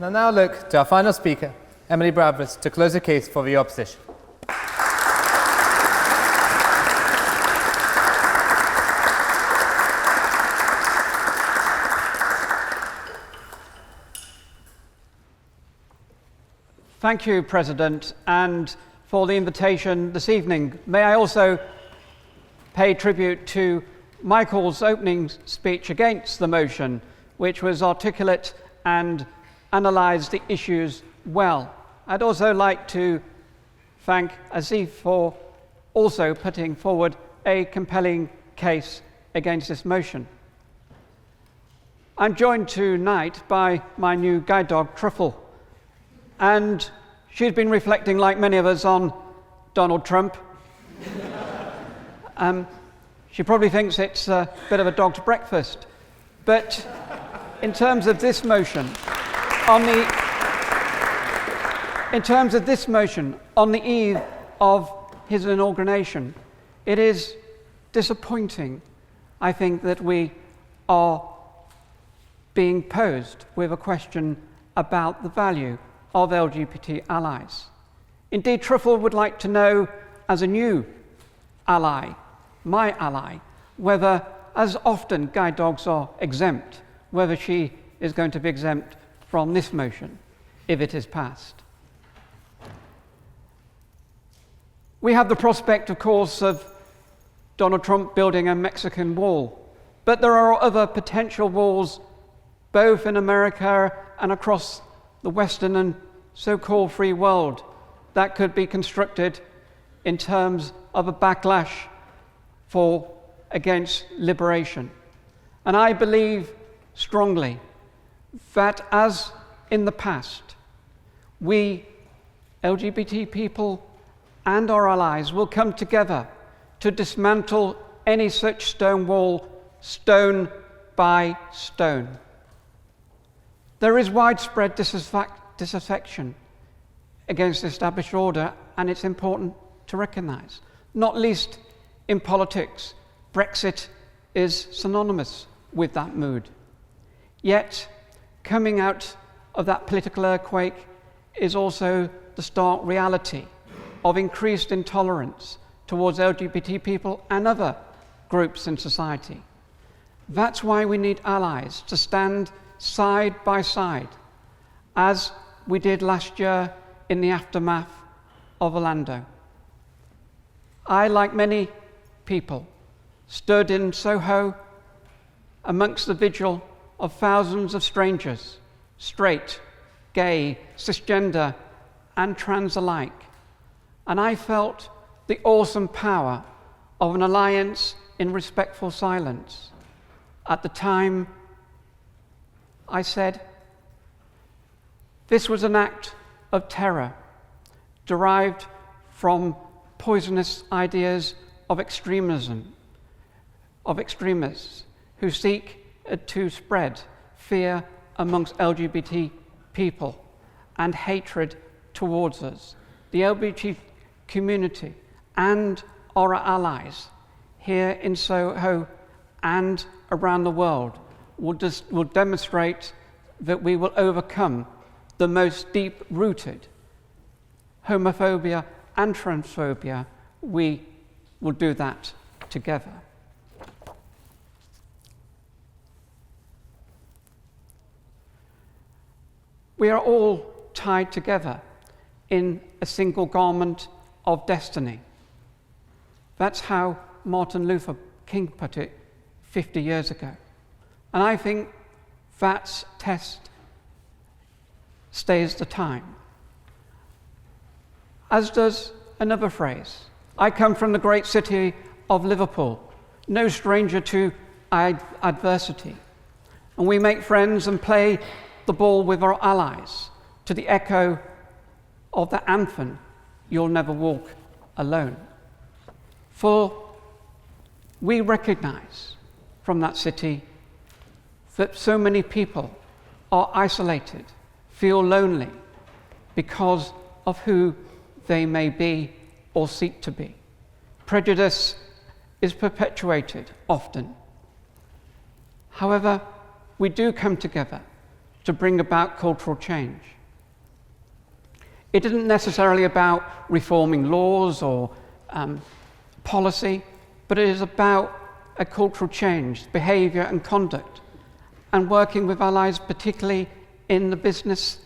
I now look to our final speaker, Emily Bradford, to close the case for the opposition. Thank you, President, and for the invitation this evening. May I also pay tribute to Michael's opening speech against the motion, which was articulate and analysed the issues well. I'd also like to thank Asif for also putting forward a compelling case against this motion. I'm joined tonight by my new guide dog, Truffle, and she's been reflecting, like many of us, on Donald Trump. She probably thinks it's a bit of a dog's breakfast. But in terms of this motion, on the eve of his inauguration, it is disappointing, I think, that we are being posed with a question about the value of LGBT allies. Indeed, Truffle would like to know, as a new ally, my ally, whether, as often guide dogs are exempt, whether she is going to be exempt from this motion, if it is passed. We have the prospect, of course, of Donald Trump building a Mexican wall, but there are other potential walls, both in America and across the Western and so-called free world, that could be constructed in terms of a backlash against liberation. And I believe strongly that, as in the past, we, LGBT people and our allies, will come together to dismantle any such stone wall, stone by stone. There is widespread disaffection against the established order, and it's important to recognise, not least in politics. Brexit is synonymous with that mood. Yet, coming out of that political earthquake is also the stark reality of increased intolerance towards LGBT people and other groups in society. That's why we need allies to stand side by side, as we did last year in the aftermath of Orlando. I, like many people, stood in Soho amongst the vigil of thousands of strangers, straight, gay, cisgender, and trans alike, and I felt the awesome power of an alliance in respectful silence. At the time, I said, this was an act of terror derived from poisonous ideas of extremism, of extremists who seek to spread fear amongst LGBT people and hatred towards us. The LGBT community and our allies here in Soho and around the world will demonstrate that we will overcome the most deep-rooted homophobia and transphobia. We will do that together. We are all tied together in a single garment of destiny. That's how Martin Luther King put it 50 years ago. And I think that test stays the time. As does another phrase. I come from the great city of Liverpool, no stranger to adversity. And we make friends and play the ball with our allies to the echo of the anthem, "You'll Never Walk Alone." For we recognize from that city that so many people are isolated, feel lonely because of who they may be or seek to be. Prejudice is perpetuated often. However, we do come together to bring about cultural change. It isn't necessarily about reforming laws or policy, but it is about a cultural change, behaviour and conduct, and working with allies, particularly in the business,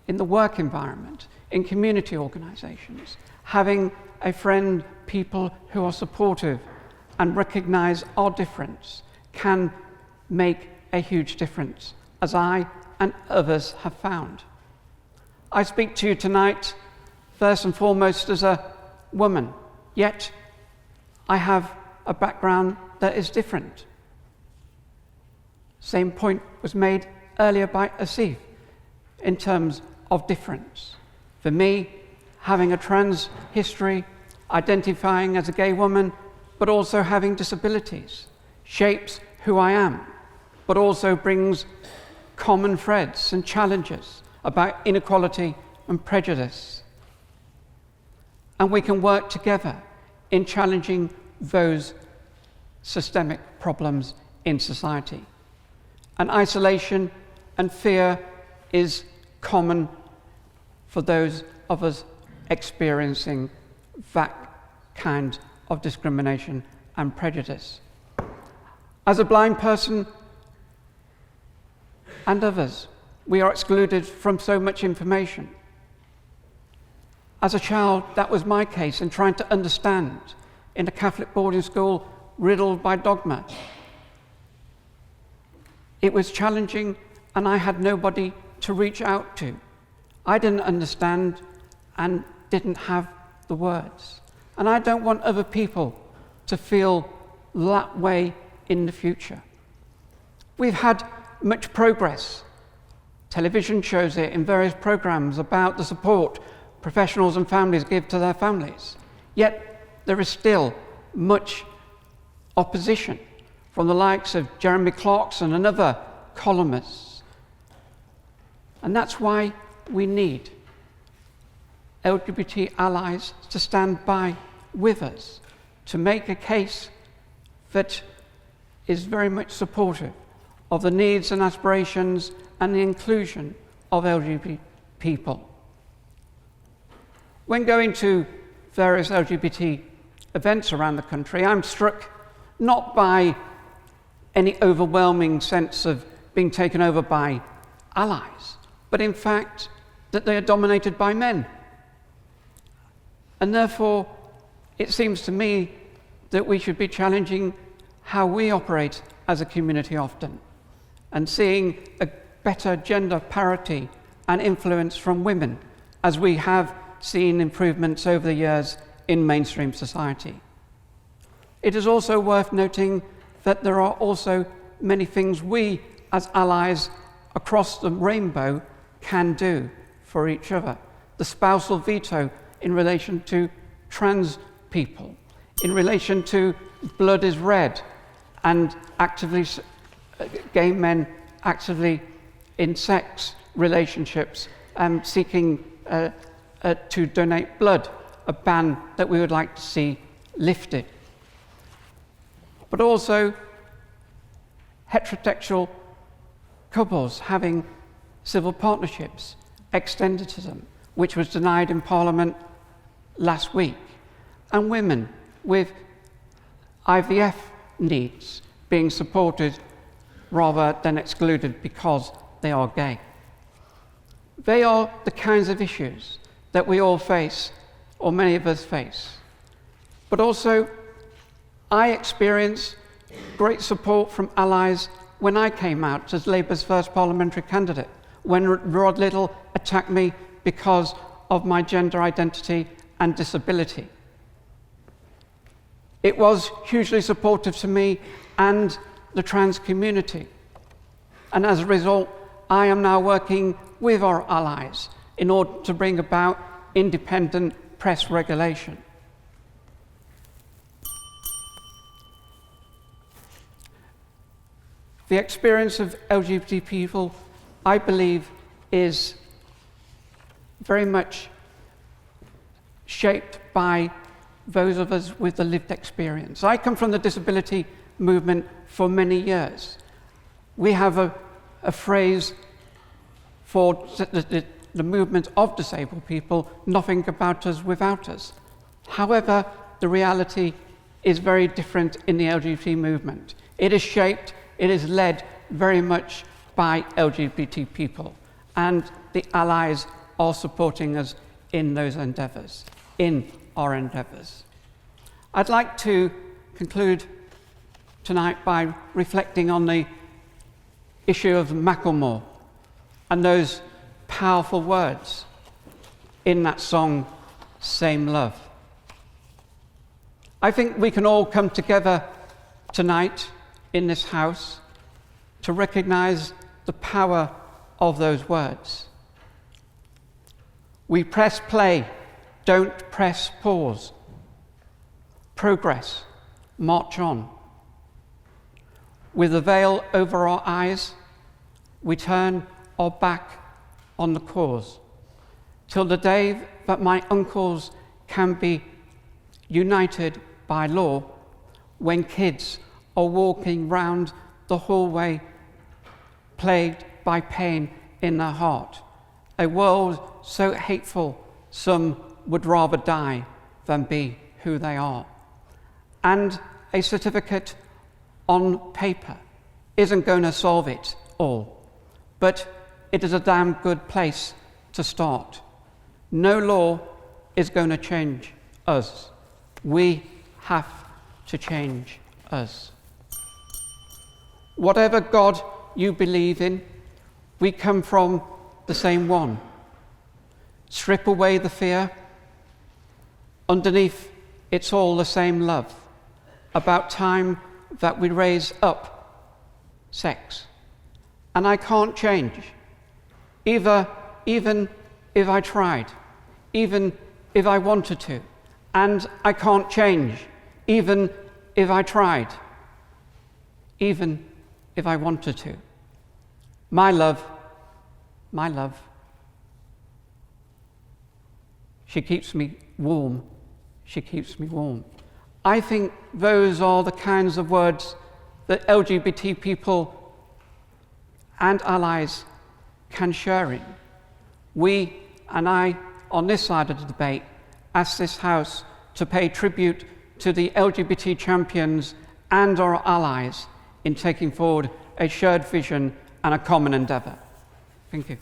in the work environment, in community organisations, having a friend, people who are supportive and recognise our difference can make a huge difference, as I and others have found. I speak to you tonight, first and foremost, as a woman, yet I have a background that is different. Same point was made earlier by Asif in terms of difference. For me, having a trans history, identifying as a gay woman, but also having disabilities, shapes who I am, but also brings common threads and challenges about inequality and prejudice. And we can work together in challenging those systemic problems in society. And isolation and fear is common for those of us experiencing that kind of discrimination and prejudice. As a blind person and others, we are excluded from so much information. As a child, that was my case in trying to understand in a Catholic boarding school riddled by dogma. It was challenging, and I had nobody to reach out to. I didn't understand and didn't have the words. And I don't want other people to feel that way in the future. We've had much progress. Television shows it in various programs about the support professionals and families give to their families. Yet there is still much opposition from the likes of Jeremy Clarkson and other columnists. And that's why we need LGBT allies to stand by with us, to make a case that is very much supportive of the needs and aspirations and the inclusion of LGBT people. When going to various LGBT events around the country, I'm struck not by any overwhelming sense of being taken over by allies, but in fact that they are dominated by men. And therefore, it seems to me that we should be challenging how we operate as a community often, and seeing a better gender parity and influence from women, as we have seen improvements over the years in mainstream society. It is also worth noting that there are also many things we as allies across the rainbow can do for each other. The spousal veto in relation to trans people, in relation to blood is red, and actively gay men actively in sex relationships seeking to donate blood, a ban that we would like to see lifted. But also heterosexual couples having civil partnerships extended to them, which was denied in Parliament last week, and women with IVF needs being supported rather than excluded because they are gay. They are the kinds of issues that we all face, or many of us face. But also, I experienced great support from allies when I came out as Labour's first parliamentary candidate, when Rod Little attacked me because of my gender identity and disability. It was hugely supportive to me and the trans community. And as a result, I am now working with our allies in order to bring about independent press regulation. The experience of LGBT people, I believe, is very much shaped by those of us with the lived experience. I come from the disability movement for many years. We have a phrase for the movement of disabled people, nothing about us without us. However, the reality is very different in the LGBT movement. It is shaped, it is led very much by LGBT people, and the allies are supporting us in those endeavours, in our endeavours. I'd like to conclude tonight by reflecting on the issue of Macklemore and those powerful words in that song, Same Love. I think we can all come together tonight in this house to recognise the power of those words. We press play, don't press pause. Progress, march on. With a veil over our eyes, we turn our back on the cause, till the day that my uncles can be united by law, when kids are walking round the hallway plagued by pain in their heart. A world so hateful, some would rather die than be who they are. And a certificate on paper isn't going to solve it all, but it is a damn good place to start. No law is going to change us. We have to change us. Whatever God you believe in, we come from the same one. Strip away the fear. Underneath, it's all the same love. About time that we raise up sex. And I can't change, even if I tried, even if I wanted to. And I can't change, even if I tried, even if I wanted to. My love, she keeps me warm, she keeps me warm. I think those are the kinds of words that LGBT people and allies can share in. We and I, on this side of the debate, ask this House to pay tribute to the LGBT champions and our allies in taking forward a shared vision and a common endeavour. Thank you.